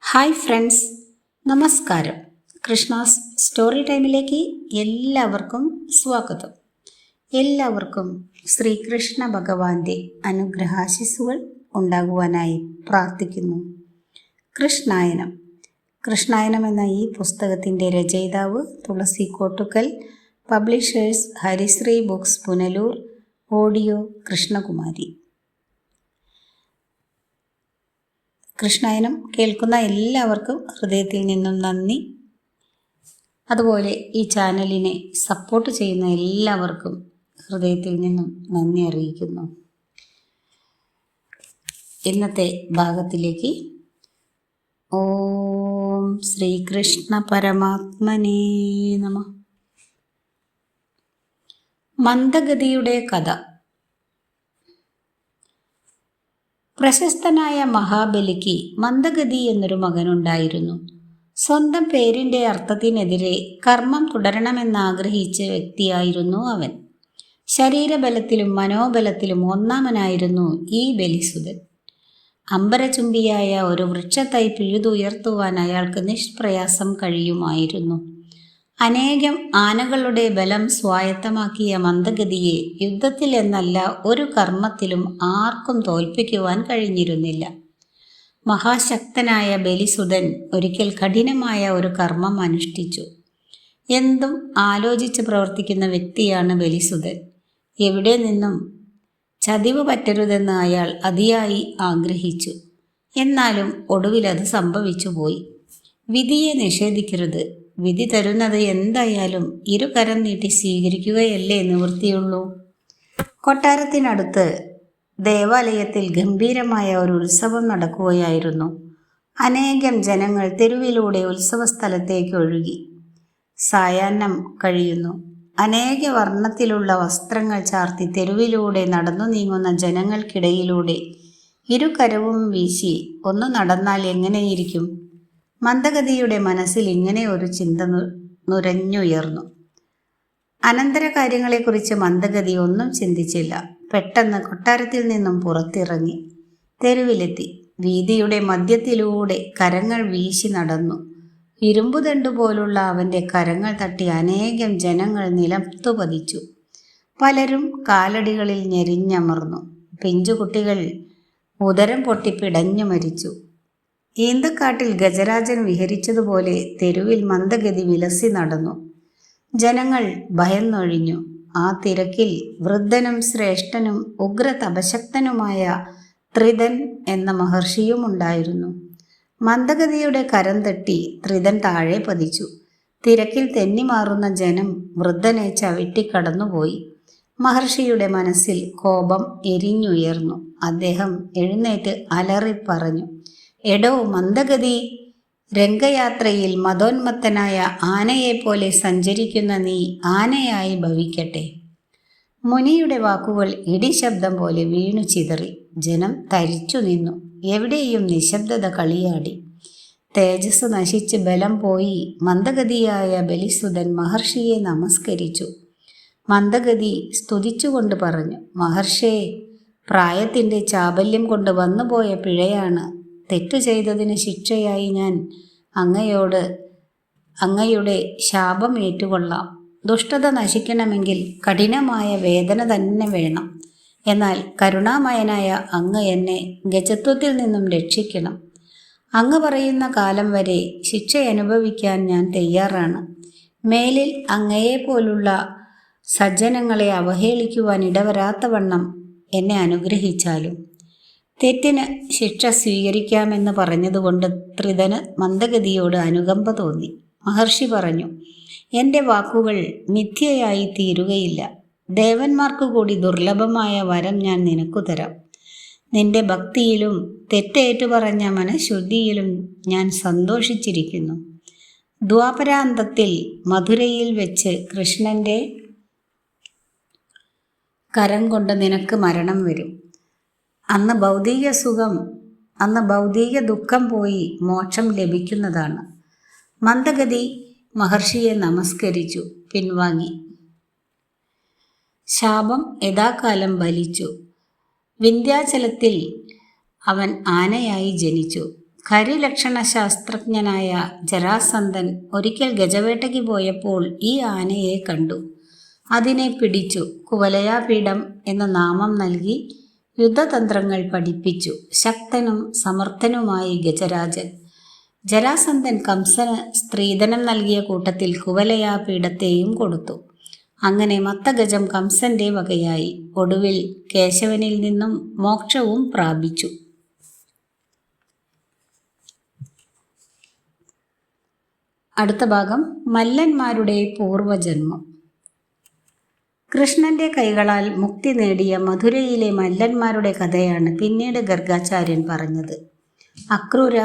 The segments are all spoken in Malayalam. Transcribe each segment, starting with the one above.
ഹായ് ഫ്രണ്ട്സ്, നമസ്കാരം. കൃഷ്ണാസ് സ്റ്റോറി ടൈമിലേക്ക് എല്ലാവർക്കും സ്വാഗതം. എല്ലാവർക്കും ശ്രീകൃഷ്ണ ഭഗവാന്റെ അനുഗ്രഹാശിസ്സുകൾ ഉണ്ടാകുവാനായി പ്രാർത്ഥിക്കുന്നു. കൃഷ്ണായനം. കൃഷ്ണായനം എന്ന ഈ പുസ്തകത്തിൻ്റെ രചയിതാവ് തുളസി കോട്ടുക്കൽ, പബ്ലിഷേഴ്സ് ഹരിശ്രീ ബുക്സ് പുനലൂർ, ഓഡിയോ കൃഷ്ണകുമാരി. കൃഷ്ണായനം കേൾക്കുന്ന എല്ലാവർക്കും ഹൃദയത്തിൽ നിന്നും നന്ദി. അതുപോലെ ഈ ചാനലിനെ സപ്പോർട്ട് ചെയ്യുന്ന എല്ലാവർക്കും ഹൃദയത്തിൽ നിന്നും നന്ദി അറിയിക്കുന്നു. ഇന്നത്തെ ഭാഗത്തിലേക്ക്. ഓം ശ്രീകൃഷ്ണ പരമാത്മനേ നമഃ. മന്ദഗതിയുടെ കഥ. പ്രശസ്തനായ മഹാബലിക്ക് മന്ദഗതി എന്നൊരു മകനുണ്ടായിരുന്നു. സ്വന്തം പേരിൻ്റെ അർത്ഥത്തിനെതിരെ കർമ്മം തുടരണമെന്നാഗ്രഹിച്ച വ്യക്തിയായിരുന്നു അവൻ. ശരീരബലത്തിലും മനോബലത്തിലും ഒന്നാമനായിരുന്നു ഈ ബലിസുതൻ. അമ്പരചുംബിയായ ഒരു വൃക്ഷത്തൈ പിഴുതുയർത്തുവാൻ അയാൾക്ക് നിഷ്പ്രയാസം കഴിയുമായിരുന്നു. അനേകം ആനകളുടെ ബലം സ്വായത്തമാക്കിയ മന്ദഗതിയെ യുദ്ധത്തിൽ എന്നല്ല ഒരു കർമ്മത്തിലും ആർക്കും തോൽപ്പിക്കുവാൻ കഴിഞ്ഞിരുന്നില്ല. മഹാശക്തനായ ബലിസുതൻ ഒരിക്കൽ കഠിനമായ ഒരു കർമ്മം അനുഷ്ഠിച്ചു. എന്തും ആലോചിച്ച് പ്രവർത്തിക്കുന്ന വ്യക്തിയാണ് ബലിസുതൻ. എവിടെ നിന്നും ചതിവ് പറ്റരുതെന്ന് അയാൾ അതിയായി ആഗ്രഹിച്ചു. എന്നാലും ഒടുവിൽ അത് സംഭവിച്ചുപോയി. വിധിയെ നിഷേധിക്കരുത്. വിധി തരുന്നത് എന്തായാലും ഇരുകരം നീട്ടി സ്വീകരിക്കുകയല്ലേ നിവൃത്തിയുള്ളൂ. കൊട്ടാരത്തിനടുത്ത് ദേവാലയത്തിൽ ഗംഭീരമായ ഒരു ഉത്സവം നടക്കുകയായിരുന്നു. അനേകം ജനങ്ങൾ തെരുവിലൂടെ ഉത്സവസ്ഥലത്തേക്ക് ഒഴുകി. സായാഹ്നം കഴിയുന്നു. അനേക വർണ്ണത്തിലുള്ള വസ്ത്രങ്ങൾ ചാർത്തി തെരുവിലൂടെ നടന്നു നീങ്ങുന്ന ജനങ്ങൾക്കിടയിലൂടെ ഇരുകരവും വീശി ഒന്ന് നടന്നാൽ എങ്ങനെയിരിക്കും? മന്ദഗതിയുടെ മനസ്സിൽ ഇങ്ങനെ ഒരു ചിന്ത നുരഞ്ഞുയർന്നു. അനന്തര കാര്യങ്ങളെക്കുറിച്ച് മന്ദഗതി ഒന്നും ചിന്തിച്ചില്ല. പെട്ടെന്ന് കൊട്ടാരത്തിൽ നിന്നും പുറത്തിറങ്ങി തെരുവിലെത്തി. വീതിയുടെ മധ്യത്തിലൂടെ കരങ്ങൾ വീശി നടന്നു. ഇരുമ്പുദണ്ടു പോലുള്ള അവൻ്റെ കരങ്ങൾ തട്ടി അനേകം ജനങ്ങൾ നിലത്തു പതിച്ചു. പലരും കാലടികളിൽ ഞെരിഞ്ഞമർന്നു. പിഞ്ചുകുട്ടികൾ ഉദരം പൊട്ടി പിടഞ്ഞു മരിച്ചു. ഈന്തക്കാട്ടിൽ ഗജരാജൻ വിഹരിച്ചതുപോലെ തെരുവിൽ മന്ദഗതി വിലസി നടന്നു. ജനങ്ങൾ ഭയന്നൊഴിഞ്ഞു. ആ തിരക്കിൽ വൃദ്ധനും ശ്രേഷ്ഠനും ഉഗ്ര തപശക്തനുമായ ത്രിതൻ എന്ന മഹർഷിയും ഉണ്ടായിരുന്നു. മന്ദഗതിയുടെ കരം തട്ടി ത്രിതൻ താഴെ പതിച്ചു. തിരക്കിൽ തെന്നിമാറുന്ന ജനം വൃദ്ധനെ ചവിട്ടിക്കടന്നുപോയി. മഹർഷിയുടെ മനസ്സിൽ കോപം എരിഞ്ഞുയർന്നു. അദ്ദേഹം എഴുന്നേറ്റ് അലറിപ്പറഞ്ഞു, എടോ മന്ദഗതി, രംഗയാത്രയിൽ മതോന്മത്തനായ ആനയെപ്പോലെ സഞ്ചരിക്കുന്ന നീ ആനയായി ഭവിക്കട്ടെ. മുനിയുടെ വാക്കുകൾ ഇടിശബ്ദം പോലെ വീണു ചിതറി. ജനം തരിച്ചു നിന്നു. എവിടെയും നിശബ്ദത കളിയാടി. തേജസ് നശിച്ച് ബലം പോയി. മന്ദഗതിയായ ബലിസുതൻ മഹർഷിയെ നമസ്കരിച്ചു. മന്ദഗതി സ്തുതിച്ചുകൊണ്ട് പറഞ്ഞു, മഹർഷേ, പ്രായത്തിൻ്റെ ചാബല്യം കൊണ്ട് വന്നുപോയ പിഴയാണ്. തെറ്റു ചെയ്തതിന് ശിക്ഷയായി ഞാൻ അങ്ങയുടെ ശാപം ഏറ്റുകൊള്ളാം. ദുഷ്ടത നശിക്കണമെങ്കിൽ കഠിനമായ വേദന തന്നെ വേണം. എന്നാൽ കരുണാമയനായ അങ്ങ് എന്നെ ഗജത്വത്തിൽ നിന്നും രക്ഷിക്കണം. അങ്ങ് പറയുന്ന കാലം വരെ ശിക്ഷ അനുഭവിക്കാൻ ഞാൻ തയ്യാറാണ്. മേലിൽ അങ്ങയെപ്പോലുള്ള സജ്ജനങ്ങളെ അവഹേളിക്കുവാൻ ഇടവരാത്തവണ്ണം എന്നെ അനുഗ്രഹിച്ചാലും. തെറ്റിന് ശിക്ഷ സ്വീകരിക്കാമെന്ന് പറഞ്ഞതുകൊണ്ട് ത്രിതന് മന്ദഗതിയോട് അനുകമ്പ തോന്നി. മഹർഷി പറഞ്ഞു, എൻ്റെ വാക്കുകൾ മിഥ്യയായി തീരുകയില്ല. ദേവന്മാർക്ക് കൂടി ദുർലഭമായ വരം ഞാൻ നിനക്കു തരാം. നിന്റെ ഭക്തിയിലും തെറ്റേറ്റു പറഞ്ഞ മനഃശുദ്ധിയിലും ഞാൻ സന്തോഷിച്ചിരിക്കുന്നു. ദ്വാപരാന്തത്തിൽ മധുരയിൽ വെച്ച് കൃഷ്ണൻ്റെ കരം കൊണ്ട് നിനക്ക് മരണം വരും. അന്ന് ഭൗതിക ദുഃഖം പോയി മോക്ഷം ലഭിക്കുന്നതാണ്. മന്ദഗതി മഹർഷിയെ നമസ്കരിച്ചു, പിൻവാങ്ങി. ശാപം യഥാകാലം ഫലിച്ചു. വിന്ധ്യാചലത്തിൽ അവൻ ആനയായി ജനിച്ചു. കരിലക്ഷണ ശാസ്ത്രജ്ഞനായ ജരാസന്ധൻ ഒരിക്കൽ ഗജവേട്ടയ്ക്ക് പോയപ്പോൾ ഈ ആനയെ കണ്ടു. അതിനെ പിടിച്ചു കുവലയാപീഠം എന്ന നാമം നൽകി യുദ്ധതന്ത്രങ്ങൾ പഠിപ്പിച്ചു. ശക്തനും സമർത്ഥനുമായി ഗജരാജൻ. ജരാസന്ധൻ കംസന് സ്ത്രീധനം നൽകിയ കൂട്ടത്തിൽ കുവലയാപീഠത്തെയും കൊടുത്തു. അങ്ങനെ മത്തഗജം കംസന്റെ വകയായി. ഒടുവിൽ കേശവനിൽ നിന്നും മോക്ഷവും പ്രാപിച്ചു. അടുത്ത ഭാഗം മല്ലന്മാരുടെ പൂർവജന്മം. കൃഷ്ണന്റെ കൈകളാൽ മുക്തി നേടിയ മധുരയിലെ മല്ലന്മാരുടെ കഥയാണ് പിന്നീട് ഗർഗാചാര്യൻ പറഞ്ഞത്. അക്രൂര,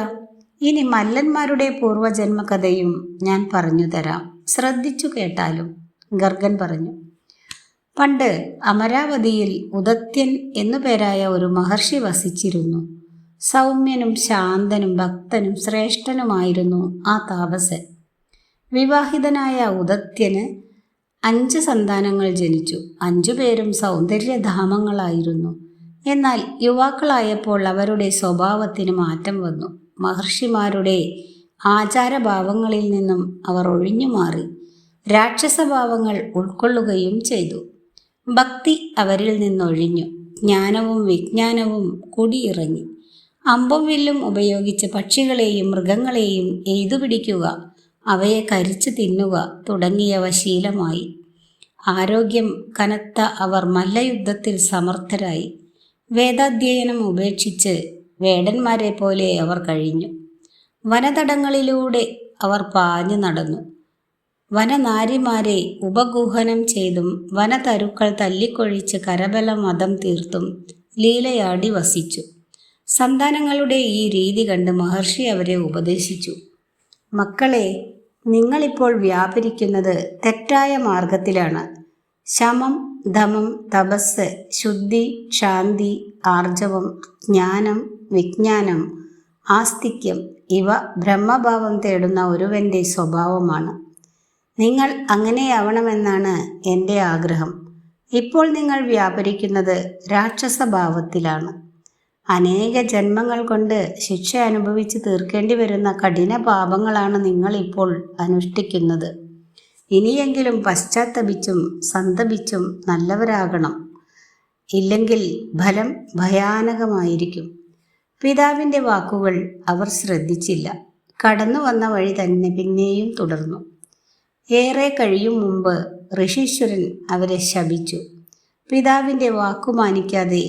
ഇനി മല്ലന്മാരുടെ പൂർവജന്മകഥയും ഞാൻ പറഞ്ഞു തരാം, ശ്രദ്ധിച്ചു കേട്ടാലും. ഗർഗൻ പറഞ്ഞു. പണ്ട് അമരാവതിയിൽ ഉദത്യൻ എന്നു പേരായ ഒരു മഹർഷി വസിച്ചിരുന്നു. സൗമ്യനും ശാന്തനും ഭക്തനും ശ്രേഷ്ഠനുമായിരുന്നു ആ താപസൻ. വിവാഹിതനായ ഉദത്യന് 5 സന്താനങ്ങൾ ജനിച്ചു. 5 പേരും സൗന്ദര്യധാമങ്ങളായിരുന്നു. എന്നാൽ യുവാക്കളായപ്പോൾ അവരുടെ സ്വഭാവത്തിന് മാറ്റം വന്നു. മഹർഷിമാരുടെ ആചാരഭാവങ്ങളിൽ നിന്നും അവർ ഒഴിഞ്ഞുമാറി രാക്ഷസഭാവങ്ങൾ ഉൾക്കൊള്ളുകയും ചെയ്തു. ഭക്തി അവരിൽ നിന്നൊഴിഞ്ഞു. ജ്ഞാനവും വിജ്ഞാനവും കുടിയിറങ്ങി. അമ്പും വില്ലും ഉപയോഗിച്ച് പക്ഷികളെയും മൃഗങ്ങളെയും എയ്തുപിടിക്കുക, അവയെ കരിച്ചു തിന്നുക തുടങ്ങിയവ ശീലമായി. ആരോഗ്യം കനത്ത അവർ മല്ലയുദ്ധത്തിൽ സമർത്ഥരായി. വേദാധ്യയനം ഉപേക്ഷിച്ച് വേടന്മാരെ പോലെ അവർ കഴിഞ്ഞു. വനതടങ്ങളിലൂടെ അവർ പാഞ്ഞു നടന്നു. വനനാരിമാരെ ഉപഗൂഹനം ചെയ്തും വനതരുക്കൾ തല്ലിക്കൊഴിച്ച് കരബല മതം തീർത്തും ലീലയാടി വസിച്ചു. സന്താനങ്ങളുടെ ഈ രീതി കണ്ട് മഹർഷി അവരെ ഉപദേശിച്ചു. മക്കളെ, നിങ്ങളിപ്പോൾ വ്യാപരിക്കുന്നത് തെറ്റായ മാർഗത്തിലാണ്. ശമം, ദമം, തപസ്, ശുദ്ധി, ശാന്തി, ആർജവം, ജ്ഞാനം, വിജ്ഞാനം, ആസ്തിക്യം ഇവ ബ്രഹ്മഭാവം തേടുന്ന ഒരുവൻ്റെ സ്വഭാവമാണ്. നിങ്ങൾ അങ്ങനെയാവണമെന്നാണ് എൻ്റെ ആഗ്രഹം. ഇപ്പോൾ നിങ്ങൾ വ്യാപരിക്കുന്നത് രാക്ഷസഭാവത്തിലാണ്. അനേക ജന്മങ്ങൾ കൊണ്ട് ശിക്ഷ അനുഭവിച്ച് തീർക്കേണ്ടി വരുന്ന കഠിന പാപങ്ങളാണ് നിങ്ങൾ ഇപ്പോൾ അനുഷ്ഠിക്കുന്നത്. ഇനിയെങ്കിലും പശ്ചാത്തപിച്ചും സന്തപിച്ചും നല്ലവരാകണം. ഇല്ലെങ്കിൽ ഫലം ഭയാനകമായിരിക്കും. പിതാവിൻ്റെ വാക്കുകൾ അവർ ശ്രദ്ധിച്ചില്ല. കടന്നു വന്ന വഴി തന്നെ പിന്നെയും തുടർന്നു. ഏറെ കഴിയും മുമ്പ് ഋഷീശ്വരൻ അവരെ ശപിച്ചു. പിതാവിൻ്റെ വാക്കു മാനിക്കാതെ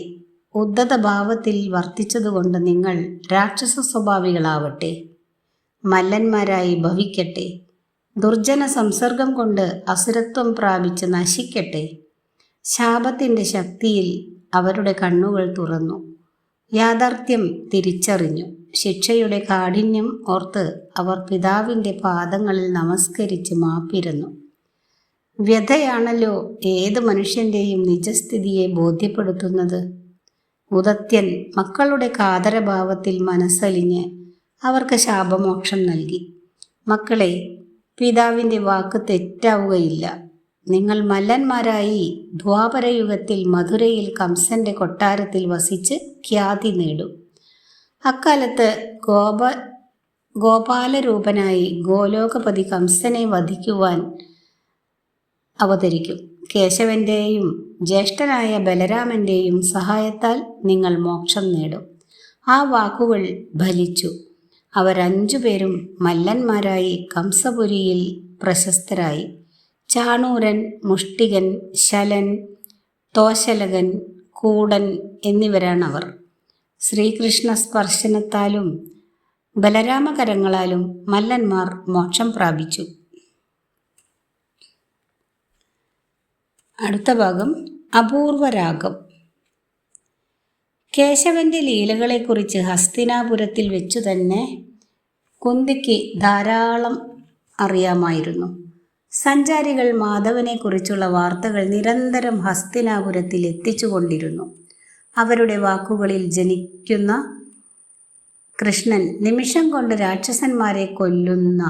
ഉദ്ധതഭാവത്തിൽ വർത്തിച്ചതുകൊണ്ട് നിങ്ങൾ രാക്ഷസ സ്വഭാവികളാവട്ടെ, മല്ലന്മാരായി ഭവിക്കട്ടെ. ദുർജന സംസർഗം കൊണ്ട് അസുരത്വം പ്രാപിച്ച് നശിക്കട്ടെ. ശാപത്തിൻ്റെ ശക്തിയിൽ അവരുടെ കണ്ണുകൾ തുറന്നു. യാഥാർത്ഥ്യം തിരിച്ചറിഞ്ഞു. ശിക്ഷയുടെ കാഠിന്യം ഓർത്ത് അവർ പിതാവിൻ്റെ പാദങ്ങളിൽ നമസ്കരിച്ച് മാപ്പിരന്നു. വ്യഥയാണല്ലോ ഏത് മനുഷ്യൻ്റെയും നിജസ്ഥിതിയെ ബോധ്യപ്പെടുത്തുന്നത്. ഉദത്യൻ മക്കളുടെ കാതരഭാവത്തിൽ മനസ്സലിഞ്ഞ് അവർക്ക് ശാപമോക്ഷം നൽകി. മക്കളെ, പിതാവിൻ്റെ വാക്ക് തെറ്റാവുകയില്ല. നിങ്ങൾ മല്ലന്മാരായി ദ്വാപരയുഗത്തിൽ മധുരയിൽ കംസന്റെ കൊട്ടാരത്തിൽ വസിച്ച് ഖ്യാതി നേടും. അക്കാലത്ത് ഗോപാലരൂപനായി ഗോലോകപതി കംസനെ വധിക്കുവാൻ അവതരിക്കും. കേശവൻ്റെയും ജ്യേഷ്ഠനായ ബലരാമൻ്റെയും സഹായത്താൽ നിങ്ങൾ മോക്ഷം നേടും. ആ വാക്കുകൾ ഫലിച്ചു. അവർ 5 പേരും മല്ലന്മാരായി കംസപുരിയിൽ പ്രശസ്തരായി. ചാണൂരൻ, മുഷ്ടികൻ, ശലൻ, തോശലകൻ, കൂടൻ എന്നിവരാണവർ. ശ്രീകൃഷ്ണ സ്പർശനത്താലും ബലരാമകരങ്ങളാലും മല്ലന്മാർ മോക്ഷം പ്രാപിച്ചു. അടുത്ത ഭാഗം അപൂർവരാഗം. കേശവന്റെ ലീലകളെക്കുറിച്ച് ഹസ്തിനാപുരത്തിൽ വെച്ചു തന്നെ കുന്തിക്ക് ധാരാളം അറിയാമായിരുന്നു. സഞ്ചാരികൾ മാധവനെക്കുറിച്ചുള്ള വാർത്തകൾ നിരന്തരം ഹസ്തിനാപുരത്തിൽ എത്തിച്ചുകൊണ്ടിരുന്നു. അവരുടെ വാക്കുകളിൽ ജനിക്കുന്ന കൃഷ്ണൻ നിമിഷം കൊണ്ട് രാക്ഷസന്മാരെ കൊല്ലുന്ന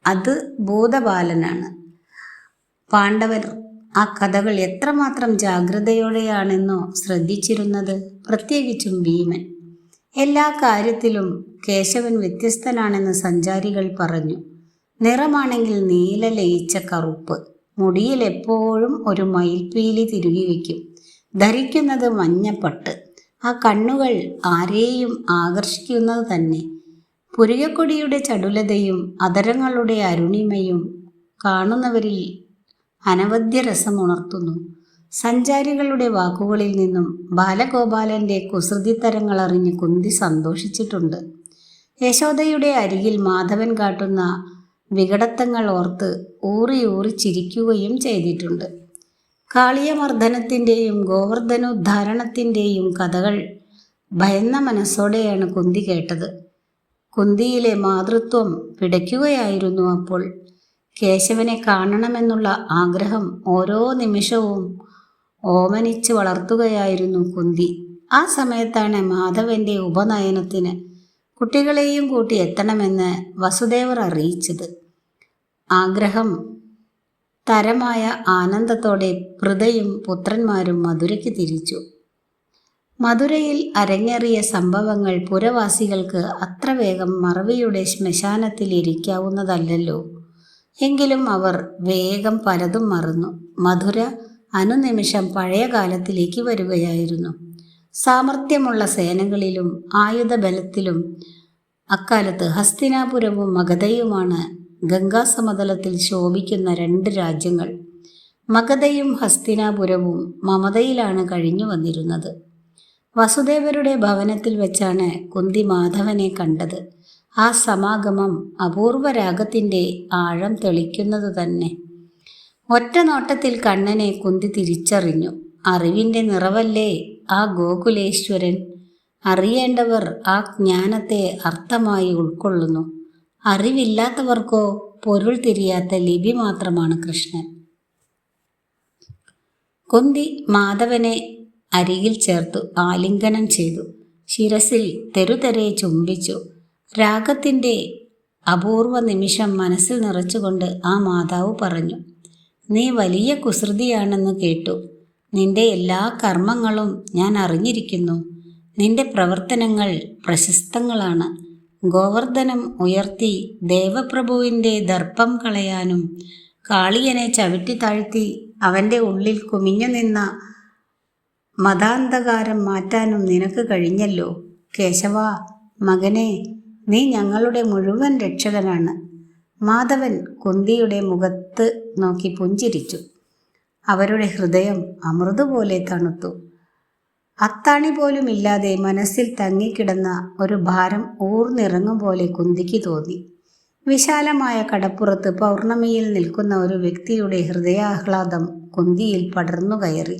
അത് ഭൂതബാലനാണ്. പാണ്ഡവർ ആ കഥകൾ എത്രമാത്രം ജാഗ്രതയോടെയാണെന്നോ ശ്രദ്ധിച്ചിരുന്നത്, പ്രത്യേകിച്ചും ഭീമൻ. എല്ലാ കാര്യത്തിലും കേശവൻ വ്യത്യസ്തനാണെന്ന് സഞ്ചാരികൾ പറഞ്ഞു. നിറമാണെങ്കിൽ നീല ലയിച്ച കറുപ്പ്, മുടിയിൽ എപ്പോഴും ഒരു മയിൽപ്പീലി തിരുകി വയ്ക്കും, ധരിക്കുന്നത് മഞ്ഞപ്പട്ട്, ആ കണ്ണുകൾ ആരെയും ആകർഷിക്കുന്നത് തന്നെ. പുരികക്കൊടിയുടെ ചടുലതയും അധരങ്ങളുടെ അരുണിമയും കാണുന്നവരിൽ അനവദ്യ രസമുണർത്തുന്നു. സഞ്ചാരികളുടെ വാക്കുകളിൽ നിന്നും ബാലഗോപാലൻ്റെ കുസൃതിത്തരങ്ങളറിഞ്ഞ് കുന്തി സന്തോഷിച്ചിട്ടുണ്ട്. യശോദയുടെ അരികിൽ മാധവൻ കാട്ടുന്ന വികടത്തങ്ങൾ ഓർത്ത് ഊറി ഊറി ചിരിക്കുകയും ചെയ്തിട്ടുണ്ട്. കാളിയമർദ്ദനത്തിൻ്റെയും ഗോവർദ്ധനോദ്ധാരണത്തിൻ്റെയും കഥകൾ ഭയന്ന മനസ്സോടെയാണ് കുന്തി കേട്ടത്. കുന്തിയിലെ മാതൃത്വം പിടയ്ക്കുകയായിരുന്നു അപ്പോൾ. കേശവനെ കാണണമെന്നുള്ള ആഗ്രഹം ഓരോ നിമിഷവും ഓമനിച്ച് വളർത്തുകയായിരുന്നു കുന്തി. ആ സമയത്താണ് മാധവന്റെ ഉപനയനത്തിന് കുട്ടികളെയും കൂട്ടി എത്തണമെന്ന് വസുദേവർ അറിയിച്ചത്. ആഗ്രഹം തരമായ ആനന്ദത്തോടെ പൃഥയും പുത്രന്മാരും മധുരയ്ക്ക് തിരിച്ചു. മധുരയിൽ അരങ്ങേറിയ സംഭവങ്ങൾ പുരവാസികൾക്ക് അത്ര വേഗം മറവിയുടെ ശ്മശാനത്തിൽ ഇരിക്കാവുന്നതല്ലല്ലോ. എങ്കിലും അവർ വേഗം പലതും മറന്നു. മധുര അനുനിമിഷം പഴയ കാലത്തിലേക്ക് വരികയായിരുന്നു. സാമർഥ്യമുള്ള സേനകളിലും ആയുധബലത്തിലും അക്കാലത്ത് ഹസ്തിനാപുരവും മഗധയുമാണ് ഗംഗാസമതലത്തിൽ ശോഭിക്കുന്ന 2 രാജ്യങ്ങൾ. മഗധയും ഹസ്തിനാപുരവും മമതയിലാണ് കഴിഞ്ഞു വന്നിരുന്നത്. വസുദേവരുടെ ഭവനത്തിൽ വെച്ചാണ് കുന്തി മാധവനെ കണ്ടത്. ആ സമാഗമം അപൂർവ രാഗത്തിൻ്റെ ആഴം തെളിക്കുന്നത് തന്നെ. ഒറ്റ നോട്ടത്തിൽ കണ്ണനെ കുന്തി തിരിച്ചറിഞ്ഞു. അറിവിൻ്റെ നിറവല്ലേ ആ ഗോകുലേശ്വരൻ. അറിയേണ്ടവർ ആ ജ്ഞാനത്തെ അർത്ഥമായി ഉൾക്കൊള്ളുന്നു. അറിവില്ലാത്തവർക്കോ പൊരുൾ തിരിയാത്ത ലിപി മാത്രമാണ് കൃഷ്ണൻ. കുന്തി മാധവനെ അരികിൽ ചേർത്തു ആലിംഗനം ചെയ്തു. ശിരസിൽ തെരുതെരെ ചുംബിച്ചു. രാഗത്തിൻ്റെ അപൂർവ നിമിഷം മനസ്സിൽ നിറച്ചുകൊണ്ട് ആ മാതാവ് പറഞ്ഞു, നീ വലിയ കുസൃതിയാണെന്ന് കേട്ടു. നിന്റെ എല്ലാ കർമ്മങ്ങളും ഞാൻ അറിഞ്ഞിരിക്കുന്നു. നിന്റെ പ്രവർത്തനങ്ങൾ പ്രശസ്തങ്ങളാണ്. ഗോവർദ്ധനം ഉയർത്തി ദേവപ്രഭുവിൻ്റെ ദർപ്പം കളയാനും കാളിയനെ ചവിട്ടി താഴ്ത്തി അവൻ്റെ ഉള്ളിൽ കുമിഞ്ഞു നിന്ന മതാന്ധകാരം മാറ്റാനും നിനക്ക് കഴിഞ്ഞല്ലോ. കേശവ മകനെ, നീ ഞങ്ങളുടെ മുഴുവൻ രക്ഷകനാണ്. മാധവൻ കുന്തിയുടെ മുഖത്ത് നോക്കി പുഞ്ചിരിച്ചു. അവരുടെ ഹൃദയം അമൃതുപോലെ തണുത്തു. അത്താണി പോലും ഇല്ലാതെ മനസ്സിൽ തങ്ങിക്കിടന്ന ഒരു ഭാരം ഊർന്നിറങ്ങും പോലെ കുന്തിക്ക് തോന്നി. വിശാലമായ കടപ്പുറത്ത് പൗർണമിയിൽ നിൽക്കുന്ന ഒരു വ്യക്തിയുടെ ഹൃദയാഹ്ലാദം കുന്തിയിൽ പടർന്നു കയറി.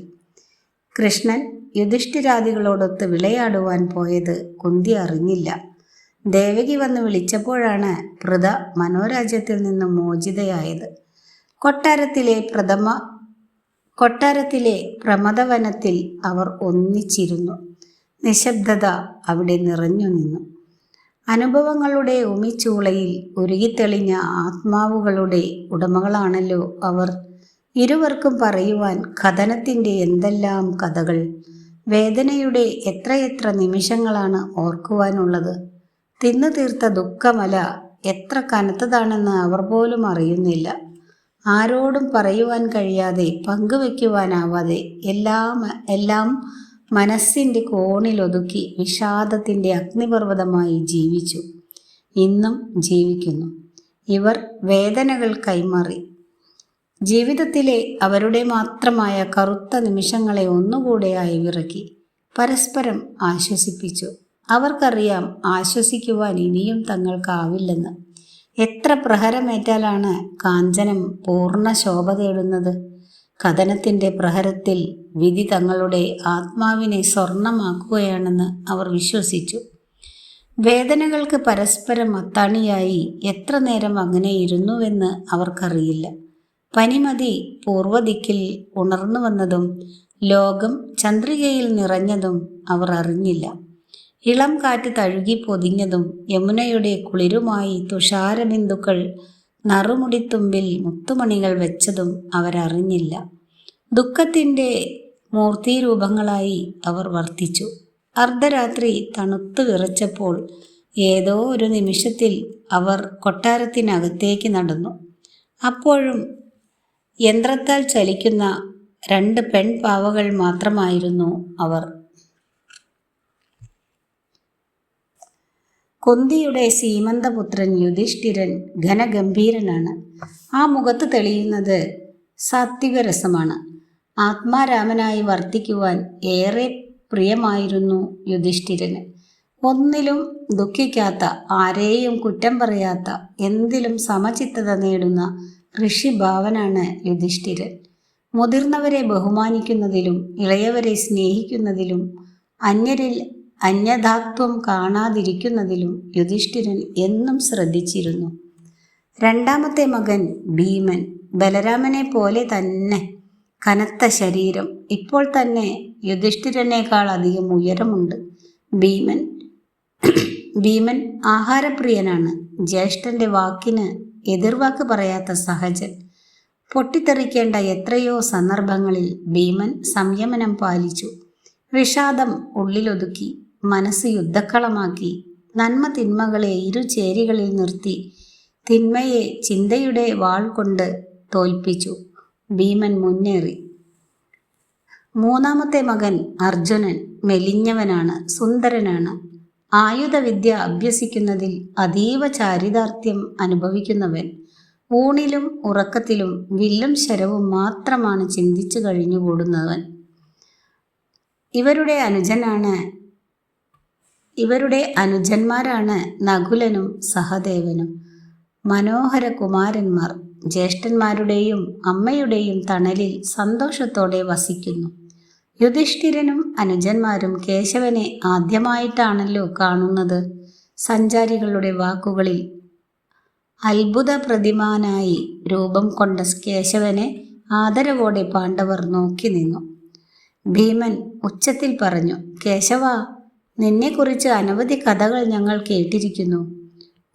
കൃഷ്ണൻ യുധിഷ്ഠിരാദികളോടൊത്ത് വിളയാടുവാൻ പോയത് കുന്തി അറിഞ്ഞില്ല. ദേവകി വന്ന് വിളിച്ചപ്പോഴാണ് പൃഥ മനോരാജ്യത്തിൽ നിന്നും മോചിതയായത്. കൊട്ടാരത്തിലെ പ്രമദവനത്തിൽ അവർ ഒന്നിച്ചിരുന്നു. നിശബ്ദത അവിടെ നിറഞ്ഞു നിന്നു. അനുഭവങ്ങളുടെ ഉമിച്ചൂളയിൽ ഉരുകിത്തെളിഞ്ഞ ആത്മാവുകളുടെ ഉടമകളാണല്ലോ അവർ. ഇരുവർക്കും പറയുവാൻ കഥനത്തിൻ്റെ എന്തെല്ലാം കഥകൾ. വേദനയുടെ എത്രയെത്ര നിമിഷങ്ങളാണ് ഓർക്കുവാനുള്ളത്. തിന്നു തീർത്ത ദുഃഖമല എത്ര കനത്തതാണെന്ന് അവർ പോലും അറിയുന്നില്ല. ആരോടും പറയുവാൻ കഴിയാതെ പങ്കുവെക്കുവാനാവാതെ എല്ലാം മനസ്സിൻ്റെ കോണിലൊതുക്കി വിഷാദത്തിൻ്റെ അഗ്നിപർവ്വതമായി ജീവിച്ചു. ഇന്നും ജീവിക്കുന്നു. ഇവർ വേദനകൾ കൈമാറി ജീവിതത്തിലെ അവരുടെ മാത്രമായ കറുത്ത നിമിഷങ്ങളെ ഒന്നുകൂടെയായി വിറക്കി പരസ്പരം ആശ്വസിപ്പിച്ചു. അവർക്കറിയാം ആശ്വസിക്കുവാൻ ഇനിയും തങ്ങൾക്കാവില്ലെന്ന്. എത്ര പ്രഹരമേറ്റാലാണ് കാഞ്ചനം പൂർണ്ണ ശോഭ തേടുന്നത്. കഥനത്തിൻ്റെ പ്രഹരത്തിൽ വിധി തങ്ങളുടെ ആത്മാവിനെ സ്വർണമാക്കുകയാണെന്ന് അവർ വിശ്വസിച്ചു. വേദനകൾക്ക് പരസ്പരം അത്താണിയായി എത്ര നേരം അങ്ങനെ ഇരുന്നുവെന്ന് അവർക്കറിയില്ല. പനിമതി പൂർവ്വദിക്കിൽ ഉണർന്നു വന്നതും ലോകം ചന്ദ്രികയിൽ നിറഞ്ഞതും അവർ അറിഞ്ഞില്ല. ഇളം കാറ്റ് തഴുകി പൊതിഞ്ഞതും യമുനയുടെ കുളിരുമായി തുഷാരബിന്ദുക്കൾ നറുമുടിത്തുമ്പിൽ മുത്തുമണികൾ വെച്ചതും അവരറിഞ്ഞില്ല. ദുഃഖത്തിൻ്റെ മൂർത്തിരൂപങ്ങളായി അവർ വർത്തിച്ചു. അർദ്ധരാത്രി തണുത്തു വിറച്ചപ്പോൾ ഏതോ ഒരു നിമിഷത്തിൽ അവർ കൊട്ടാരത്തിനകത്തേക്ക് നടന്നു. അപ്പോഴും യന്ത്രത്താൽ ചലിക്കുന്ന 2 പെൺപാവകൾ മാത്രമായിരുന്നു അവർ. കുന്തിയുടെ സീമന്തപുത്രൻ യുധിഷ്ഠിരൻ ഘനഗംഭീരനാണ്. ആ മുഖത്ത് തെളിയുന്നത് സാത്വികരസമാണ്. ആത്മാരാമനായി വർത്തിക്കുവാൻ ഏറെ പ്രിയമായിരുന്നു യുധിഷ്ഠിരന്. ഒന്നിലും ദുഃഖിക്കാത്ത, ആരെയും കുറ്റം പറയാത്ത, എന്തിലും സമചിത്തത നേടുന്ന ഋഷിഭാവനാണ് യുധിഷ്ഠിരൻ. മുതിർന്നവരെ ബഹുമാനിക്കുന്നതിലും ഇളയവരെ സ്നേഹിക്കുന്നതിലും അന്യരിൽ അന്യഥാത്വം കാണാതിരിക്കുന്നതിലും യുധിഷ്ഠിരൻ എന്നും ശ്രദ്ധിച്ചിരുന്നു. 2ാമത്തെ മകൻ ഭീമൻ ബലരാമനെ പോലെ തന്നെ കനത്ത ശരീരം. ഇപ്പോൾ തന്നെ യുധിഷ്ഠിരനേക്കാൾ അധികം ഉയരമുണ്ട്. ഭീമൻ ആഹാരപ്രിയനാണ്. ജ്യേഷ്ഠന്റെ വാക്കിന് എതിർവാക്ക് പറയാത്ത സഹജൻ. പൊട്ടിത്തെറിക്കേണ്ട എത്രയോ സന്ദർഭങ്ങളിൽ ഭീമൻ സംയമനം പാലിച്ചു. വിഷാദം ഉള്ളിലൊതുക്കി, മനസ്സ് യുദ്ധക്കളമാക്കി, നന്മ തിന്മകളെ ഇരുചേരികളിൽ നിർത്തി തിന്മയെ ചിന്തയുടെ വാൾ കൊണ്ട് തോൽപ്പിച്ചു. ഭീമൻ മുന്നേറി. 3ാമത്തെ മകൻ അർജുനൻ മെലിഞ്ഞവനാണ്, സുന്ദരനാണ്. ആയുധവിദ്യ അഭ്യസിക്കുന്നതിൽ അതീവ ചാരിതാർത്ഥ്യം അനുഭവിക്കുന്നവൻ. ഊണിലും ഉറക്കത്തിലും വില്ലും ശരവും മാത്രമാണ് ചിന്തിച്ചു കഴിഞ്ഞുകൂടുന്നവൻ. ഇവരുടെ അനുജന്മാരാണ് നകുലനും സഹദേവനും. മനോഹര കുമാരന്മാർ ജ്യേഷ്ഠന്മാരുടെയും അമ്മയുടെയും തണലിൽ സന്തോഷത്തോടെ വസിക്കുന്നു. യുധിഷ്ഠിരനും അനുജന്മാരും കേശവനെ ആദ്യമായിട്ടാണല്ലോ കാണുന്നത്. സഞ്ചാരികളുടെ വാക്കുകളിൽ അത്ഭുത പ്രതിമാനായി രൂപം കൊണ്ട കേശവനെ ആദരവോടെ പാണ്ഡവർ നോക്കി നിന്നു. ഭീമൻ ഉച്ചത്തിൽ പറഞ്ഞു, കേശവ, നിന്നെക്കുറിച്ച് അനവധി കഥകൾ ഞങ്ങൾ കേട്ടിരിക്കുന്നു.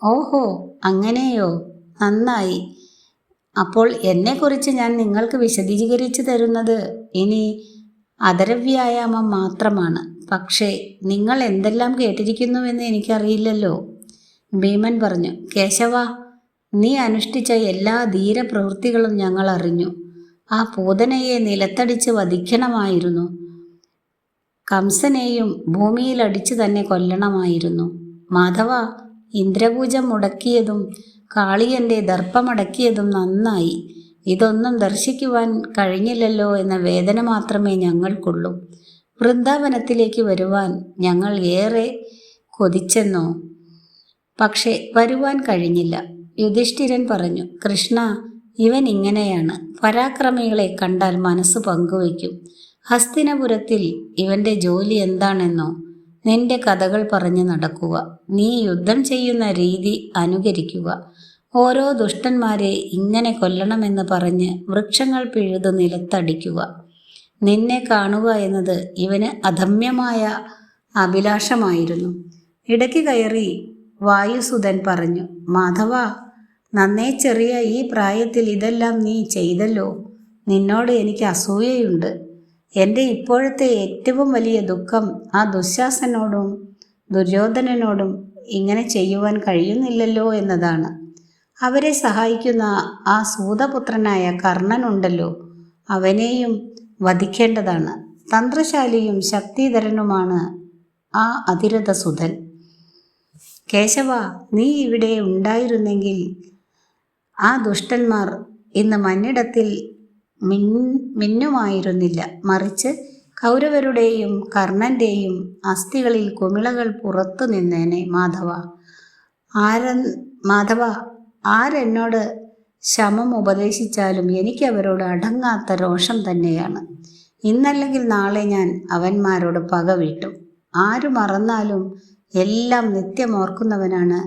ഓഹോ, അങ്ങനെയോ, നന്നായി. അപ്പോൾ എന്നെക്കുറിച്ച് ഞാൻ നിങ്ങൾക്ക് വിശദീകരിച്ചു തരുന്നത് ഇനി അതരവ്യായാമം മാത്രമാണ്. പക്ഷേ നിങ്ങൾ എന്തെല്ലാം കേട്ടിരിക്കുന്നുവെന്ന് എനിക്കറിയില്ലല്ലോ. ഭീമൻ പറഞ്ഞു, കേശവ, നീ അനുഷ്ഠിച്ച എല്ലാ ധീരപ്രവൃത്തികളും ഞങ്ങൾ അറിഞ്ഞു. ആ പൂതനയെ നിലത്തടിച്ച് വധിക്കണമായിരുന്നു. കംസനെയും ഭൂമിയിലടിച്ചു തന്നെ കൊല്ലണമായിരുന്നു. മാധവ, ഇന്ദ്രപൂജ മുടക്കിയതും കാളിയൻ്റെ ദർപ്പമടക്കിയതും നന്നായി. ഇതൊന്നും ദർശിക്കുവാൻ കഴിഞ്ഞില്ലല്ലോ എന്ന വേദന മാത്രമേ ഞങ്ങൾക്കുള്ളൂ. വൃന്ദാവനത്തിലേക്ക് വരുവാൻ ഞങ്ങൾ ഏറെ കൊതിച്ചെന്നോ, പക്ഷേ വരുവാൻ കഴിഞ്ഞില്ല. യുധിഷ്ഠിരൻ പറഞ്ഞു, കൃഷ്ണ, ഇവൻ ഇങ്ങനെയാണ്. പരാക്രമികളെ കണ്ടാൽ മനസ്സ് പങ്കുവയ്ക്കും. ഹസ്തിനപുരത്തിൽ ഇവൻ്റെ ജോലി എന്താണെന്നോ, നിന്റെ കഥകൾ പറഞ്ഞ് നടക്കുക. നീ യുദ്ധം ചെയ്യുന്ന രീതി അനുകരിക്കുക. ഓരോ ദുഷ്ടന്മാരെ ഇങ്ങനെ കൊല്ലണമെന്ന് പറഞ്ഞ് വൃക്ഷങ്ങൾ പിഴുത് നിലത്തടിക്കുക. നിന്നെ കാണുക എന്നത് ഇവന് അധമ്യമായ അഭിലാഷമായിരുന്നു. ഇടയ്ക്ക് കയറി വായുസുതൻ പറഞ്ഞു, മാധവ, നന്നേ ചെറിയ ഈ പ്രായത്തിൽ ഇതെല്ലാം നീ ചെയ്തല്ലോ. നിന്നോട് എനിക്ക് അസൂയയുണ്ട്. എൻ്റെ ഇപ്പോഴത്തെ ഏറ്റവും വലിയ ദുഃഖം ആ ദുശ്ശാസനോടും ദുര്യോധനനോടും ഇങ്ങനെ ചെയ്യുവാൻ കഴിയുന്നില്ലല്ലോ എന്നതാണ്. അവരെ സഹായിക്കുന്ന ആ സൂതപുത്രനായ കർണനുണ്ടല്ലോ, അവനെയും വധിക്കേണ്ടതാണ്. തന്ത്രശാലിയും ശക്തിധരനുമാണ് ആ അതിരഥസുതൻ. കേശവ, നീ ഇവിടെ ഉണ്ടായിരുന്നെങ്കിൽ ആ ദുഷ്ടന്മാർ ഇന്ന് മന്നിടത്തിൽ മിന്നുമായിരുന്നില്ല. മറിച്ച് കൗരവരുടെയും കർണൻ്റെയും അസ്ഥികളിൽ കുമിളകൾ പുറത്തു നിന്നേനെ. മാധവ, ആരെന്നോട് ശമം ഉപദേശിച്ചാലും എനിക്ക് അവരോട് അടങ്ങാത്ത രോഷം തന്നെയാണ്. ഇന്നല്ലെങ്കിൽ നാളെ ഞാൻ അവന്മാരോട് പക വീട്ടും. ആരു മറന്നാലും എല്ലാം നിത്യമോർക്കുന്നവനാണ്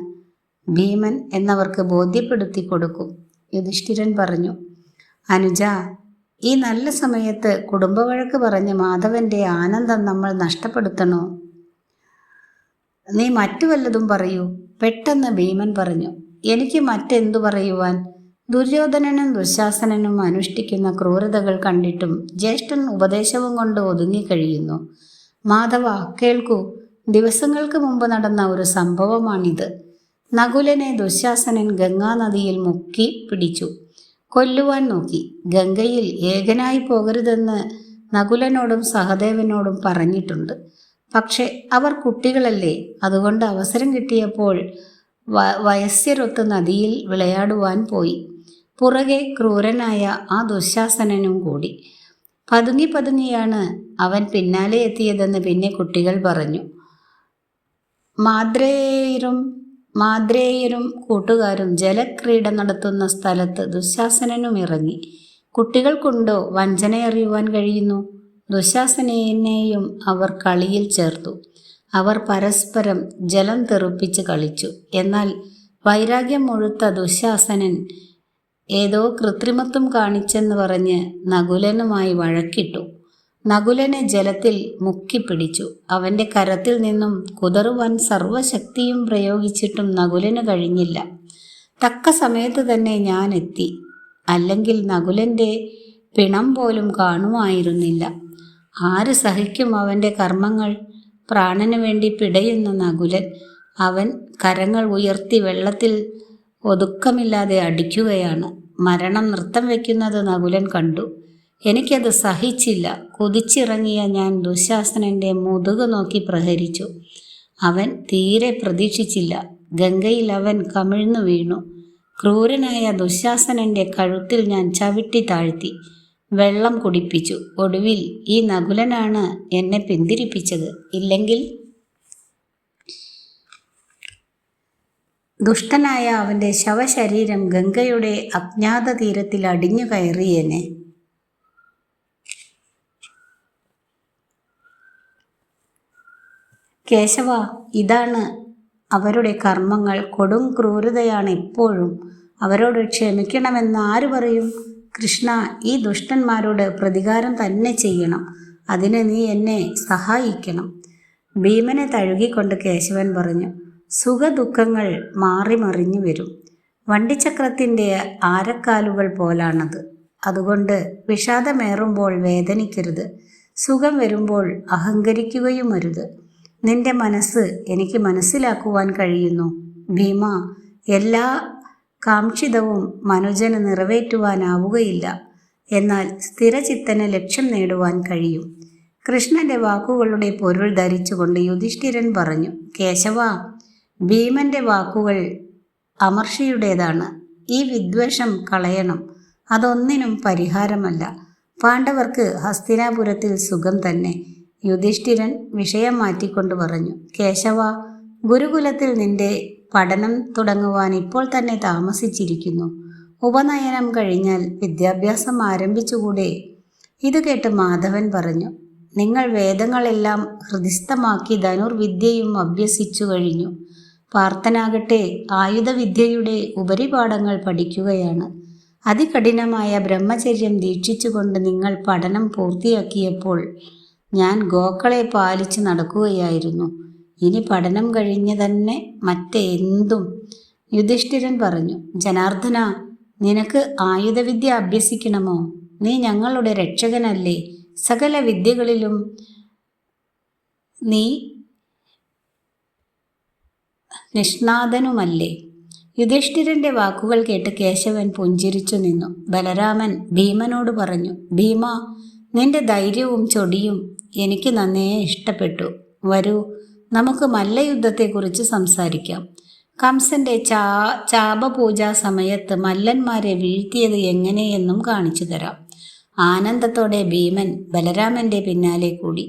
ഭീമൻ എന്നവർക്ക് ബോധ്യപ്പെടുത്തി കൊടുക്കും. യുധിഷ്ഠിരൻ പറഞ്ഞു, അനുജ, ഈ നല്ല സമയത്ത് കുടുംബവഴക്ക് പറഞ്ഞ് മാധവന്റെ ആനന്ദം നമ്മൾ നഷ്ടപ്പെടുത്തണോ? നീ മറ്റു വല്ലതും പറയൂ. പെട്ടെന്ന് ഭീമൻ പറഞ്ഞു, എനിക്ക് മറ്റെന്തു പറയുവാൻ? ദുര്യോധനനും ദുശാസനനും അനുഷ്ഠിക്കുന്ന ക്രൂരതകൾ കണ്ടിട്ടും ജ്യേഷ്ഠൻ ഉപദേശവും കൊണ്ട് ഒതുങ്ങിക്കഴിയുന്നു. മാധവ, കേൾക്കൂ, ദിവസങ്ങൾക്ക് മുമ്പ് നടന്ന ഒരു സംഭവമാണിത്. നകുലനെ ദുശാസനൻ ഗംഗാനദിയിൽ മുക്കി പിടിച്ചു കൊല്ലുവാൻ നോക്കി. ഗംഗയിൽ ഏകനായി പോകരുതെന്ന് നകുലനോടും സഹദേവനോടും പറഞ്ഞിട്ടുണ്ട്. പക്ഷെ അവർ കുട്ടികളല്ലേ. അതുകൊണ്ട് അവസരം കിട്ടിയപ്പോൾ വയസ്യരൊത്ത് നദിയിൽ വിളയാടുവാൻ പോയി. പുറകെ ക്രൂരനായ ആ ദുശാസനനും കൂടി. പതുങ്ങിയാണ് അവൻ പിന്നാലെ എത്തിയതെന്ന് പിന്നെ കുട്ടികൾ പറഞ്ഞു. മാദ്രേയരും കൂട്ടുകാരും ജലക്രീഡ നടത്തുന്ന സ്ഥലത്ത് ദുശാസനനും ഇറങ്ങി. കുട്ടികൾക്കുണ്ടോ വഞ്ചനയറിയുവാൻ കഴിയുന്നു? ദുശാസനെയും അവർ കളിയിൽ ചേർത്തു. അവർ പരസ്പരം ജലം തെറിപ്പിച്ച് കളിച്ചു. എന്നാൽ വൈരാഗ്യം മുഴുത്ത ദുശാസനൻ ഏതോ കൃത്രിമത്വം കാണിച്ചെന്ന് പറഞ്ഞ് നകുലനുമായി വഴക്കിട്ടു. നകുലനെ ജലത്തിൽ മുക്കിപ്പിടിച്ചു. അവൻ്റെ കരത്തിൽ നിന്നും കുതറുവാൻ സർവശക്തിയും പ്രയോഗിച്ചിട്ടും നകുലന് കഴിഞ്ഞില്ല. തക്ക സമയത്ത് തന്നെ ഞാൻ എത്തി. അല്ലെങ്കിൽ നകുലൻ്റെ പിണം പോലും കാണുമായിരുന്നില്ല. ആര് സഹിക്കും അവൻ്റെ കർമ്മങ്ങൾ? പ്രാണന് വേണ്ടി പിടയുന്ന നകുലൻ. അവൻ കരങ്ങൾ ഉയർത്തി വെള്ളത്തിൽ ഒതുക്കമില്ലാതെ അടിക്കുകയാണ്. മരണം നൃത്തം വയ്ക്കുന്നത് നകുലൻ കണ്ടു. എനിക്കത് സഹിച്ചില്ല. കുതിച്ചിറങ്ങിയ ഞാൻ ദുശാസനൻ്റെ മുതുക് നോക്കി പ്രഹരിച്ചു. അവൻ തീരെ പ്രതീക്ഷിച്ചില്ല. ഗംഗയിൽ അവൻ കമിഴ്ന്നു വീണു. ക്രൂരനായ ദുശാസനൻ്റെ കഴുത്തിൽ ഞാൻ ചവിട്ടി താഴ്ത്തി വെള്ളം കുടിപ്പിച്ചു. ഒടുവിൽ ഈ നകുലനാണ് എന്നെ പിന്തിരിപ്പിച്ചത്. ഇല്ലെങ്കിൽ ദുഷ്ടനായ അവൻ്റെ ശവശരീരം ഗംഗയുടെ അജ്ഞാത തീരത്തിൽ അടിഞ്ഞു കയറിയേനെ. കേശവ, ഇതാണ് അവരുടെ കർമ്മങ്ങൾ. കൊടും ക്രൂരതയാണ് എപ്പോഴും. അവരോട് ക്ഷമിക്കണമെന്ന് ആര് പറയും? കൃഷ്ണ, ഈ ദുഷ്ടന്മാരോട് പ്രതികാരം തന്നെ ചെയ്യണം. അതിന് നീ എന്നെ സഹായിക്കണം. ഭീമനെ തഴുകിക്കൊണ്ട് കേശവൻ പറഞ്ഞു. സുഖദുഃഖങ്ങൾ മാറി മറിഞ്ഞു വരും. വണ്ടിച്ചക്രത്തിൻ്റെ ആരക്കാലുകൾ പോലാണത്. അതുകൊണ്ട് വിഷാദമേറുമ്പോൾ വേദനിക്കരുത്. സുഖം വരുമ്പോൾ അഹങ്കരിക്കുകയും അരുത്. നിന്റെ മനസ്സ് എനിക്ക് മനസ്സിലാക്കുവാൻ കഴിയുന്നു ഭീമ. എല്ലാ കാക്ഷിതവും മനുജന് നിറവേറ്റുവാനാവുകയില്ല. എന്നാൽ സ്ഥിരചിത്തന് ലക്ഷ്യം നേടുവാൻ കഴിയും. കൃഷ്ണന്റെ വാക്കുകളുടെ പൊരുൾ ധരിച്ചുകൊണ്ട് യുധിഷ്ഠിരൻ പറഞ്ഞു. കേശവ, ഭീമന്റെ വാക്കുകൾ അമർഷിയുടേതാണ്. ഈ വിദ്വേഷം കളയണം. അതൊന്നിനും പരിഹാരമല്ല. പാണ്ഡവർക്ക് ഹസ്തിനാപുരത്തിൽ സുഖം തന്നെ. യുധിഷ്ഠിരൻ വിഷയം മാറ്റിക്കൊണ്ട് പറഞ്ഞു. കേശവ, ഗുരുകുലത്തിൽ നിന്റെ പഠനം തുടങ്ങുവാൻ ഇപ്പോൾ തന്നെ താമസിച്ചിരിക്കുന്നു. ഉപനയനം കഴിഞ്ഞാൽ വിദ്യാഭ്യാസം ആരംഭിച്ചുകൂടെ? ഇത് കേട്ട് മാധവൻ പറഞ്ഞു. നിങ്ങൾ വേദങ്ങളെല്ലാം ഹൃദിസ്ഥമാക്കി ധനുർവിദ്യയും അഭ്യസിച്ചു കഴിഞ്ഞു. പാർത്ഥനാകട്ടെ ആയുധവിദ്യയുടെ ഉപരിപാഠങ്ങൾ പഠിക്കുകയാണ്. അതികഠിനമായ ബ്രഹ്മചര്യം ദീക്ഷിച്ചുകൊണ്ട് നിങ്ങൾ പഠനം പൂർത്തിയാക്കിയപ്പോൾ ഞാൻ ഗോക്കളെ പാലിച്ച് നടക്കുകയായിരുന്നു. ഇനി പഠനം കഴിഞ്ഞ് തന്നെ മറ്റെന്തും. യുധിഷ്ഠിരൻ പറഞ്ഞു. ജനാർദ്ദന, നിനക്ക് ആയുധവിദ്യ അഭ്യസിക്കണമോ? നീ ഞങ്ങളുടെ രക്ഷകനല്ലേ? സകല വിദ്യകളിലും നീ നിഷ്ണാതനുമല്ലേ? യുധിഷ്ഠിരന്റെ വാക്കുകൾ കേട്ട് കേശവൻ പുഞ്ചിരിച്ചു നിന്നു. ബലരാമൻ ഭീമനോട് പറഞ്ഞു. ഭീമ, നിന്റെ ധൈര്യവും ചൊടിയും എനിക്ക് നന്നേ ഇഷ്ടപ്പെട്ടു. വരൂ, നമുക്ക് മല്ലയുദ്ധത്തെക്കുറിച്ച് സംസാരിക്കാം. കംസന്റെ ചാപപൂജാ സമയത്ത് മല്ലന്മാരെ വീഴ്ത്തിയത് എങ്ങനെയെന്നും കാണിച്ചു തരാം. ആനന്ദത്തോടെ ഭീമൻ ബലരാമന്റെ പിന്നാലെ കൂടി.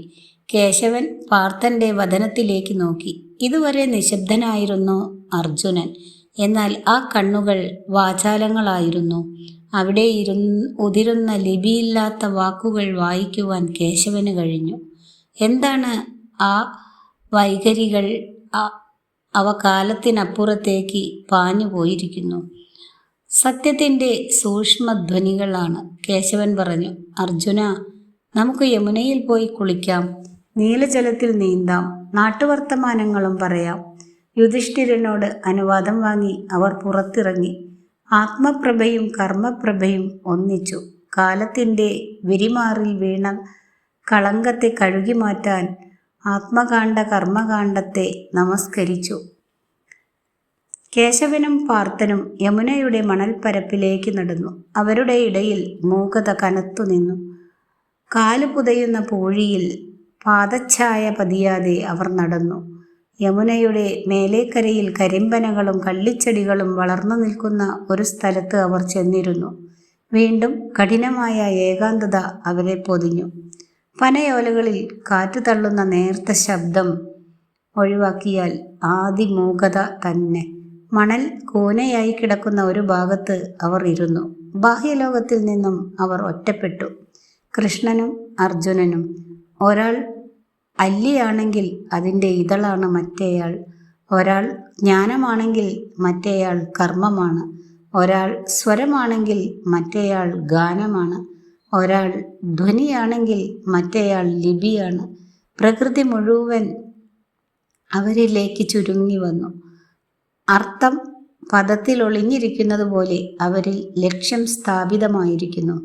കേശവൻ പാർത്ഥന്റെ വദനത്തിലേക്ക് നോക്കി. ഇതുവരെ നിശബ്ദനായിരുന്നു അർജുനൻ. എന്നാൽ ആ കണ്ണുകൾ വാചാലങ്ങളായിരുന്നു. അവിടെ ഉതിരുന്ന ലിപിയില്ലാത്ത വാക്കുകൾ വായിക്കുവാൻ കേശവന് കഴിഞ്ഞു. എന്താണ് ആ വൈഖരികൾ? അവ കാലത്തിനപ്പുറത്തേക്ക് പാഞ്ഞു പോയിരിക്കുന്നു. സത്യത്തിൻ്റെ സൂക്ഷ്മധ്വനികളാണ്. കേശവൻ പറഞ്ഞു. അർജുന, നമുക്ക് യമുനയിൽ പോയി കുളിക്കാം. നീലജലത്തിൽ നീന്താം. നാട്ടുവർത്തമാനങ്ങളും പറയാം. യുധിഷ്ഠിരനോട് അനുവാദം വാങ്ങി അവർ പുറത്തിറങ്ങി. ആത്മപ്രഭയും കർമ്മപ്രഭയും ഒന്നിച്ചു. കാലത്തിൻ്റെ വിരിമാറിൽ വീണ കളങ്കത്തെ കഴുകി മാറ്റാൻ ആത്മകാണ്ഡ കർമ്മകാണ്ഡത്തെ നമസ്കരിച്ചു. കേശവനും പാർത്ഥനും യമുനയുടെ മണൽപ്പരപ്പിലേക്ക് നടന്നു. അവരുടെ ഇടയിൽ മൂകത കനത്തുനിന്നു. കാല് പുതയുന്ന പൂഴിയിൽ പാദച്ഛായ പതിയാതെ അവർ നടന്നു. യമുനയുടെ മേലേക്കരയിൽ കരിമ്പനകളും കള്ളിച്ചെടികളും വളർന്നു നിൽക്കുന്ന ഒരു സ്ഥലത്ത് അവർ ചെന്നിരുന്നു. വീണ്ടും കഠിനമായ ഏകാന്തത അവരെ പൊതിഞ്ഞു. പനയോലകളിൽ കാറ്റു തള്ളുന്ന നേർത്ത ശബ്ദം ഒഴിവാക്കിയാൽ ആദിമൂകത തന്നെ. മണൽ കൂനയായി കിടക്കുന്ന ഒരു ഭാഗത്ത് അവർ ഇരുന്നു. ബാഹ്യലോകത്തിൽ നിന്നും അവർ ഒറ്റപ്പെട്ടു. കൃഷ്ണനും അർജുനനും. ഒരാൾ അല്ലിയാണെങ്കിൽ അതിൻ്റെ ഇതളാണ് മറ്റേയാൾ. ഒരാൾ ജ്ഞാനമാണെങ്കിൽ മറ്റേയാൾ കർമ്മമാണ്. ഒരാൾ സ്വരമാണെങ്കിൽ മറ്റേയാൾ ഗാനമാണ്. ഒരാൾ ധ്വനിയാണെങ്കിൽ മറ്റേയാൾ ലിപിയാണ്. പ്രകൃതി മുഴുവൻ അവരിലേക്ക് ചുരുങ്ങി വന്നു. അർത്ഥം പദത്തിൽ ഒളിഞ്ഞിരിക്കുന്നത് പോലെ അവരിൽ ലക്ഷ്യം സ്ഥാപിതമായിരിക്കുന്നു.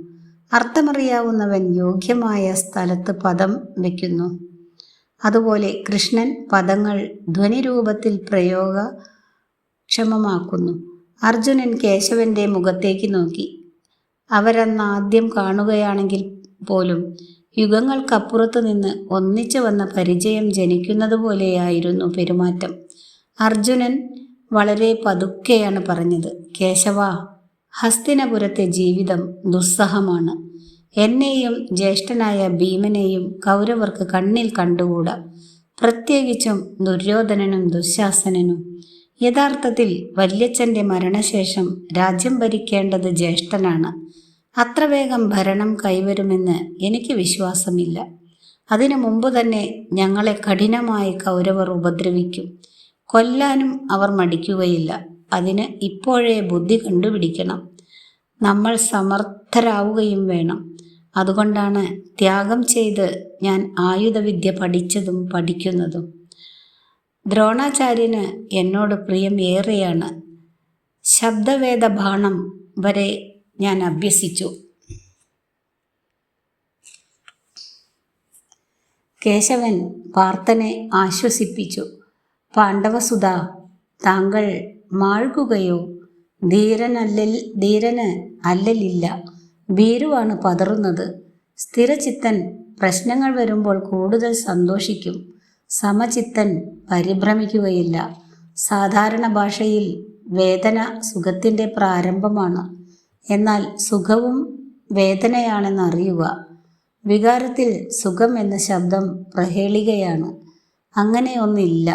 അർത്ഥമറിയാവുന്നവൻ യോഗ്യമായ സ്ഥലത്ത് പദം വയ്ക്കുന്നു. അതുപോലെ കൃഷ്ണൻ പദങ്ങൾ ധ്വനിരൂപത്തിൽ പ്രയോഗക്ഷമമാക്കുന്നു. അർജുനൻ കേശവന്റെ മുഖത്തേക്ക് നോക്കി. അവരന്നാദ്യം കാണുകയാണെങ്കിൽ പോലും യുഗങ്ങൾക്കപ്പുറത്തു നിന്ന് ഒന്നിച്ചു വന്ന പരിചയം ജനിക്കുന്നത് പോലെയായിരുന്നു പെരുമാറ്റം. അർജുനൻ വളരെ പതുക്കെയാണ് പറഞ്ഞത്, കേശവ, ഹസ്തിനപുരത്തെ ജീവിതം ദുസ്സഹമാണ്. എന്നെയും ജ്യേഷ്ഠനായ ഭീമനെയും കൗരവർക്ക് കണ്ണിൽ കണ്ടുകൂടാ, പ്രത്യേകിച്ചും ദുര്യോധനനും ദുശ്ശാസനനും. യഥാർത്ഥത്തിൽ വല്യച്ഛൻ്റെ മരണശേഷം രാജ്യം ഭരിക്കേണ്ടത് ജ്യേഷ്ഠനാണ്. അത്ര വേഗം ഭരണം കൈവരുമെന്ന് എനിക്ക് വിശ്വാസമില്ല. അതിനു മുമ്പ് തന്നെ ഞങ്ങളെ കഠിനമായി കൗരവർ ഉപദ്രവിക്കും. കൊല്ലാനും അവർ മടിക്കുകയില്ല. അതിന് ഇപ്പോഴേ ബുദ്ധി കണ്ടുപിടിക്കണം. നമ്മൾ സമർത്ഥരാവുകയും വേണം. അതുകൊണ്ടാണ് ത്യാഗം ചെയ്ത് ഞാൻ ആയുധവിദ്യ പഠിച്ചതും പഠിക്കുന്നതും. ദ്രോണാചാര്യന് എന്നോട് പ്രിയം ഏറെയാണ്. ശബ്ദവേദ ബാണം വരെ ഞാൻ അഭ്യസിച്ചു. കേശവൻ പാർത്ഥനെ ആശ്വസിപ്പിച്ചു. പാണ്ഡവസുത, താങ്കൾ മാഴുകുകയോ? ധീരന് അല്ലലില്ല, ഭീരുവാണ് പതറുന്നത്. സ്ഥിരചിത്തൻ പ്രശ്നങ്ങൾ വരുമ്പോൾ കൂടുതൽ സന്തോഷിക്കും. സമചിത്തൻ പരിഭ്രമിക്കുകയില്ല. സാധാരണ ഭാഷയിൽ വേദന സുഖത്തിൻ്റെ പ്രാരംഭമാണ്. എന്നാൽ സുഖവും വേദനയാണെന്ന് അറിയുക. വികാരത്തിൽ സുഖം എന്ന ശബ്ദം പ്രഹേളികയാണ്. അങ്ങനെ ഒന്നില്ല.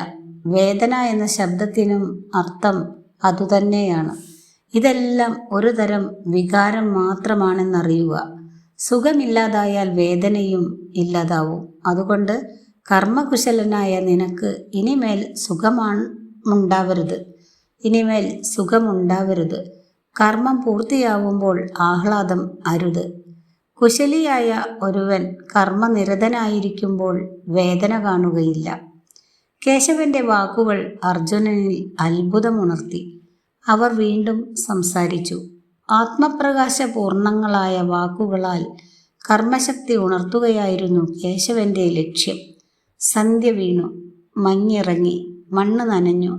വേദന എന്ന ശബ്ദത്തിനും അർത്ഥം അതുതന്നെയാണ്. ഇതെല്ലാം ഒരു തരം വികാരം മാത്രമാണെന്നറിയുക. സുഖമില്ലാതായാൽ വേദനയും ഇല്ലാതാവും. അതുകൊണ്ട് കർമ്മകുശലനായ നിനക്ക് ഇനിമേൽ സുഖമുണ്ടാവരുത്. കർമ്മം പൂർത്തിയാവുമ്പോൾ ആഹ്ലാദം അരുത്. കുശലിയായ ഒരുവൻ കർമ്മനിരതനായിരിക്കുമ്പോൾ വേദന കാണുകയില്ല. കേശവന്റെ വാക്കുകൾ അർജുനനിൽ അത്ഭുതമുണർത്തി. അവർ വീണ്ടും സംസാരിച്ചു. ആത്മപ്രകാശപൂർണങ്ങളായ വാക്കുകളാൽ കർമ്മശക്തി ഉണർത്തുകയായിരുന്നു കേശവന്റെ ലക്ഷ്യം. സന്ധ്യ വീണു, മഞ്ഞിറങ്ങി, മണ്ണ് നനഞ്ഞു.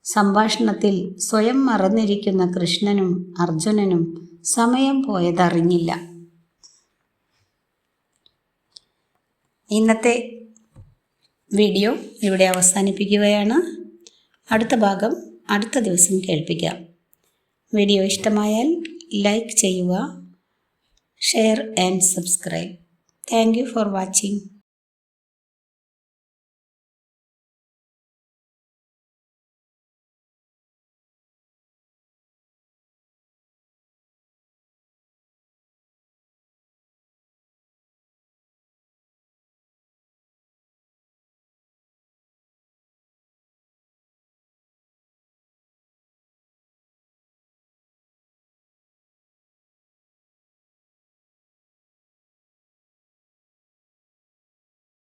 സംഭാഷണത്തിൽ സ്വയം മറന്നിരിക്കുന്ന കൃഷ്ണനും അർജുനനും സമയം പോയതറിഞ്ഞില്ല. ഇന്നത്തെ വീഡിയോ ഇവിടെ അവസാനിപ്പിക്കുകയാണ്. അടുത്ത ഭാഗം അടുത്ത ദിവസം കേൾപ്പിക്കാം. വീഡിയോ ഇഷ്ടമായാൽ ലൈക്ക് ചെയ്യുക, share and subscribe. Thank you for watching.